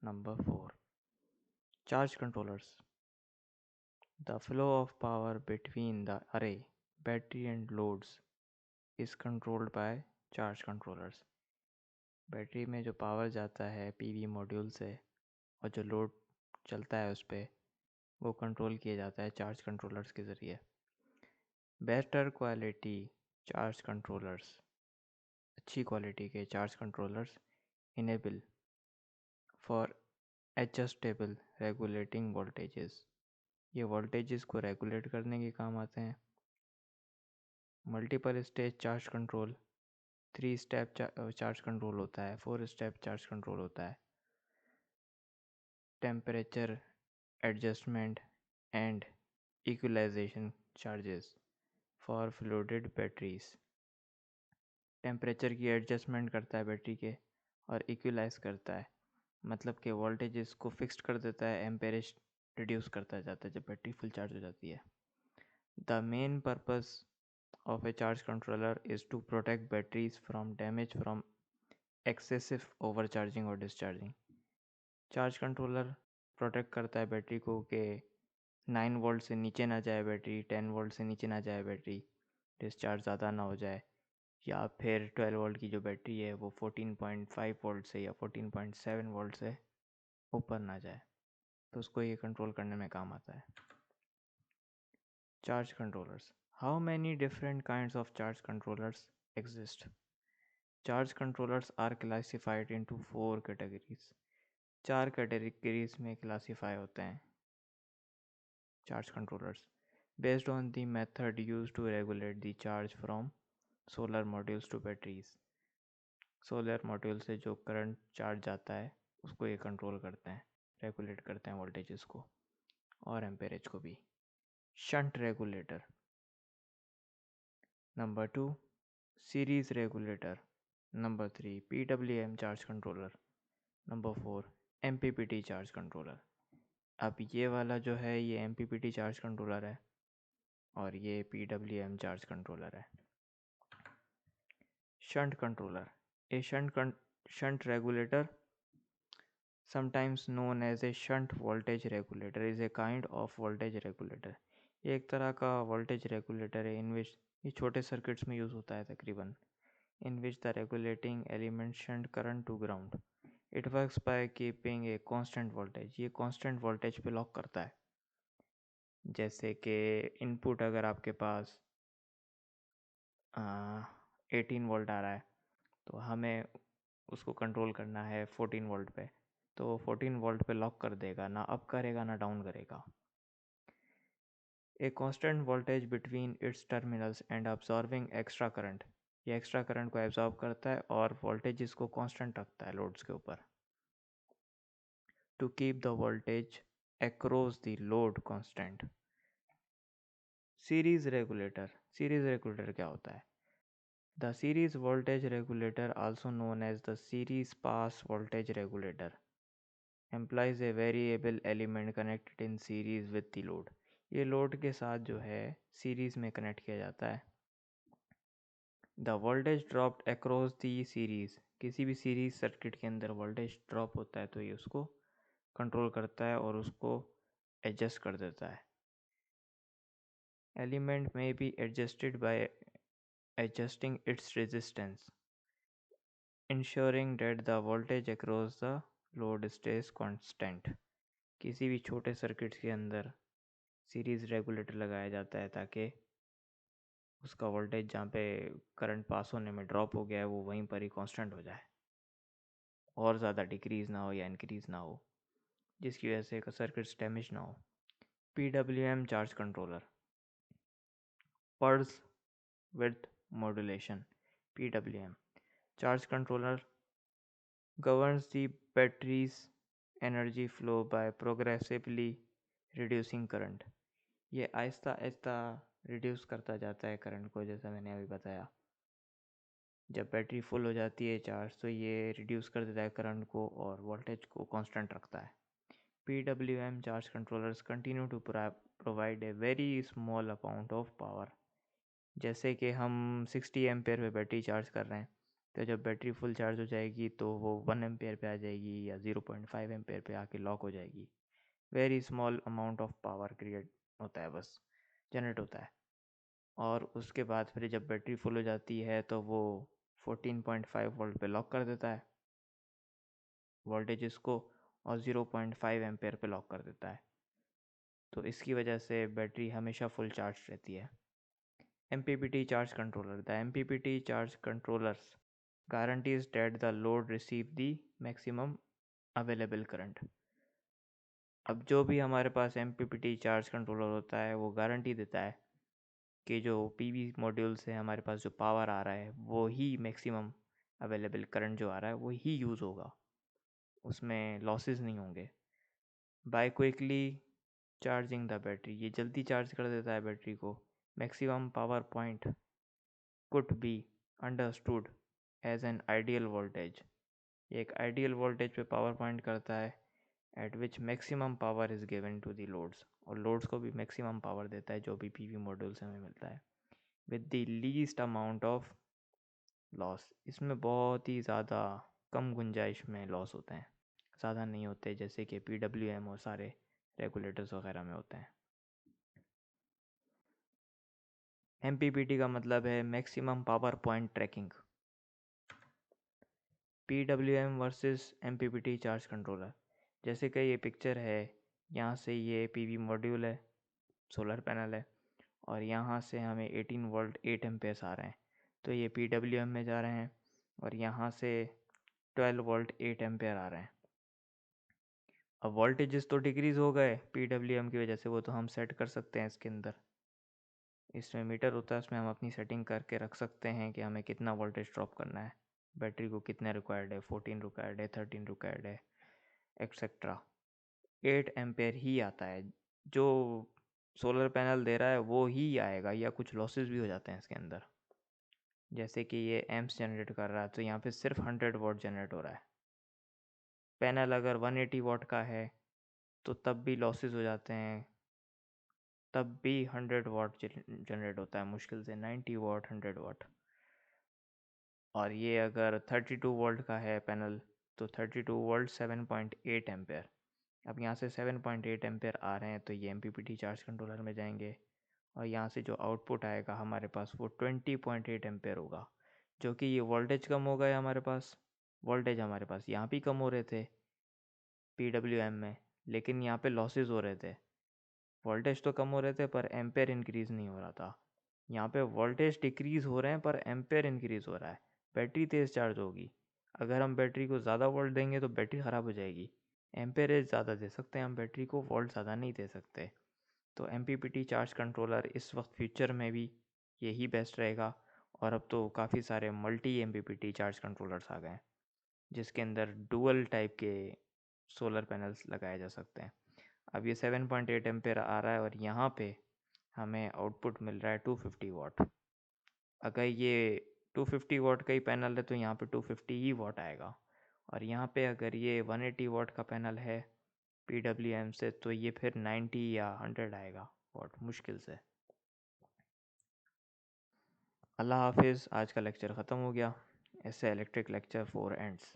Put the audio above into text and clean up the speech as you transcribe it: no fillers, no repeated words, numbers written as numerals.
Number 4. Charge controllers. The flow of power between the array, battery and loads is controlled by charge controllers. Battery में जो power जाता है PV module से और जो load चलता है उस पर वो कंट्रोल किया जाता है चार्ज कंट्रोलर्स के ज़रिए। बेटर क्वालिटी चार्ज कंट्रोलर्स, अच्छी क्वालिटी के charge controllers enable for adjustable regulating voltages, ये वोल्टेजेस को रेगुलेट करने के काम आते हैं। Multiple stage charge control, 3 step charge control होता है, 4 स्टेप चार्ज कंट्रोल होता है। Temperature adjustment and equalisation charges for flooded batteries, temperature की एडजस्टमेंट करता है बैटरी के और इक्वलाइज करता है, मतलब कि वोल्टेजेस को फिक्स्ड कर देता है, एम्पेरेज रिड्यूस करता जाता है जब बैटरी फुल चार्ज हो जाती है। The main purpose of a charge controller is to protect batteries from damage from excessive overcharging or discharging. Charge controller protect करता है बैटरी को कि 9 वोल्ट से नीचे ना जाए बैटरी, 10 वोल्ट से नीचे ना जाए बैटरी, डिस्चार्ज ज़्यादा ना हो जाए, या फिर 12 वोल्ट की जो बैटरी है वो 14.5 वोल्ट से या 14.7 वोल्ट से ऊपर ना जाए, तो उसको ये कंट्रोल करने में काम आता है। Charge controllers. How many different kinds of charge controllers exist? Charge controllers are classified into 4 categories. 4 categories में classify होते हैं charge controllers based on the method used to regulate the charge from solar modules to batteries. Solar module से जो current charge जाता है उसको ये control करते हैं, रेगुलेट करते हैं वोल्टेजेस को और एम्पेरेज को भी। Shunt regulator. Number 2, series regulator. Number 3, PWM charge controller. Number 4, MPPT charge controller. अब ये वाला जो है ये MPPT charge controller है और ये PWM charge controller है। Shunt controller. A shunt regulator, sometimes known as a shunt voltage regulator, is a kind of voltage regulator. ये एक तरह का voltage regulator है in which ये छोटे सर्किट्स में यूज़ होता है तकरीबन, in which the regulating element shunt current to ground. It works by keeping a constant voltage. ये constant voltage पे लॉक करता है। जैसे कि इनपुट अगर आपके पास 18 वोल्ट आ रहा है तो हमें उसको कंट्रोल करना है 14 वोल्ट पे, तो 14 वोल्ट पे लॉक कर देगा, ना अप करेगा ना डाउन करेगा। A constant voltage between its terminals and absorbing extra current, ये एक्स्ट्रा करंट को एब्जॉर्ब करता है और वोल्टेज इसको कांस्टेंट रखता है लोड्स के ऊपर, to keep the voltage across the load constant. Series regulator. Series regulator क्या होता है? The series voltage regulator, also known as the series pass voltage regulator, implies a variable element connected in series with the load. ये load के साथ जो है series में connect किया जाता है। The voltage dropped across the series, किसी भी सीरीज सर्किट के अंदर वोल्टेज ड्रॉप होता है तो ये उसको कंट्रोल करता है और उसको एडजस्ट कर देता है। Element may be adjusted by adjusting its resistance, ensuring that the voltage across the load stays constant. किसी भी छोटे सर्किट्स के अंदर सीरीज रेगुलेटर लगाया जाता है ताकि उसका वोल्टेज जहाँ पे करंट पास होने में ड्रॉप हो गया है वो वहीं पर ही कांस्टेंट हो जाए और ज़्यादा डिक्रीज़ ना हो या इंक्रीज़ ना हो, जिसकी वजह से सर्किट्स डैमेज ना हो। PWM charge controller. Pulse width modulation, PWM charge controller governs the battery's energy flow by progressively reducing current. ये आहिस्ता आहिस्ता रिड्यूस करता जाता है करंट को, जैसा मैंने अभी बताया। जब बैटरी फुल हो जाती है चार्ज तो ये रिड्यूस कर देता है करंट को और वोल्टेज को कांस्टेंट रखता है। PWM charge controllers continue to provide a very small amount of power. जैसे कि हम 60 एम्पेयर पे बैटरी चार्ज कर रहे हैं तो जब बैटरी फुल चार्ज हो जाएगी तो वो 1 एम्पेयर पे आ जाएगी या 0.5 एम्पेयर पे आके लॉक हो जाएगी। Very small amount of power create होता है, बस जनरेट होता है। और उसके बाद फिर जब बैटरी फुल हो जाती है तो वो 14.5 वोल्ट पे लॉक कर देता है वोल्टेजेस को, और 0.5 एम्पेयर पे लॉक कर देता है। तो इसकी वजह से बैटरी हमेशा फुल चार्ज रहती है। MPPT charge controller. The MPPT charge controllers guarantees that the load receive the maximum available current. अब जो भी हमारे पास MPPT चार्ज कंट्रोलर होता है वो गारंटी देता है कि जो PV मॉड्यूल से हमारे पास जो पावर आ रहा है वो ही मैक्सिमम अवेलेबल करंट जो आ रहा है वो ही यूज़ होगा, उसमें लॉसेस नहीं होंगे। By quickly charging the battery, ये जल्दी चार्ज कर देता है बैटरी को। Maximum power point could be understood as an ideal voltage. ये एक आइडियल वोल्टेज पे पावर पॉइंट करता है at which maximum power is given to the loads, और लोड्स को भी मैक्सिमम पावर देता है जो भी पीवी मॉड्यूल से हमें मिलता है, with the least amount of loss. इसमें बहुत ही ज़्यादा कम गुंजाइश में लॉस होते हैं, ज़्यादा नहीं होते जैसे कि PWM और सारे रेगुलेटर्स वगैरह में होते हैं। MPPT का मतलब है maximum power point tracking. PWM versus MPPT charge controller. जैसे कि ये पिक्चर है, यहाँ से ये PV मॉड्यूल है, सोलर पैनल है, और यहाँ से हमें 18 वोल्ट 8 एम्पेयर्स आ रहे हैं, तो ये PWM में जा रहे हैं, और यहाँ से 12 वोल्ट 8 एम्पेयर आ रहे हैं। अब वोल्टेजेस तो डिक्रीज़ हो गए PWM की वजह से, वो तो हम सेट कर सकते हैं इसके अंदर। इसमें मीटर होता है, उसमें हम अपनी सेटिंग करके रख सकते हैं कि हमें कितना वोल्टेज ड्रॉप करना है, बैटरी को कितना रिक्वायर्ड है, 14 रिक्वायर्ड है, 13 रिक्वायर्ड है, एक्सेट्रा। 8 एम्पेयर ही आता है, जो सोलर पैनल दे रहा है वो ही आएगा, या कुछ लॉसेस भी हो जाते हैं इसके अंदर। जैसे कि ये एम्प्स जनरेट कर रहा है तो यहाँ पे सिर्फ 100 वॉट जनरेट हो रहा है। पैनल अगर 180 वॉट का है तो तब भी लॉसेस हो जाते हैं, तब भी 100 वॉट जनरेट होता है, मुश्किल से 90 वॉट 100 वॉट। और ये अगर 32 वोल्ट का है पैनल तो 32 वोल्ट 7.8 एम्पेयर। अब यहाँ से 7.8 एम्पेयर आ रहे हैं तो ये MPPT चार्ज कंट्रोलर में जाएंगे, और यहाँ से जो आउटपुट आएगा हमारे पास वो 20.8 एम्पेयर होगा, जो कि ये वोल्टेज कम हो गए हमारे पास। वोल्टेज हमारे पास यहाँ भी कम हो रहे थे PWM में, लेकिन यहाँ पे लॉसेस हो रहे थे। वोल्टेज तो कम हो रहे थे पर एम्पेयर इंक्रीज़ नहीं हो रहा था। यहाँ पे वोल्टेज डिक्रीज़ हो रहे हैं पर एम्पेयर इंक्रीज़ हो रहा है। बैटरी तेज़ चार्ज होगी, अगर हम बैटरी को ज़्यादा वोल्ट देंगे तो बैटरी ख़राब हो जाएगी। एम्पेयरेज ज़्यादा दे सकते हैं हम बैटरी को, वोल्ट ज़्यादा नहीं दे सकते। तो MPPT चार्ज कंट्रोलर इस वक्त फ्यूचर में भी यही बेस्ट रहेगा, और अब तो काफ़ी सारे मल्टी MPPT चार्ज कंट्रोलर्स आ गए हैं जिसके अंदर डुअल टाइप के सोलर पैनल्स लगाए जा सकते हैं। अब ये 7.8 एम्पेयर आ रहा है और यहाँ पे हमें आउटपुट मिल रहा है 250 वॉट। अगर ये 250 वॉट का ही पैनल है तो यहाँ पे 250 ही वॉट आएगा, और यहाँ पे अगर ये 180 वॉट का पैनल है PWM से तो ये फिर 90 या 100 आएगा वॉट मुश्किल से। अल्लाह हाफिज़। आज का लेक्चर ख़त्म हो गया। ऐसे इलेक्ट्रिक लेक्चर 4 एंड्स।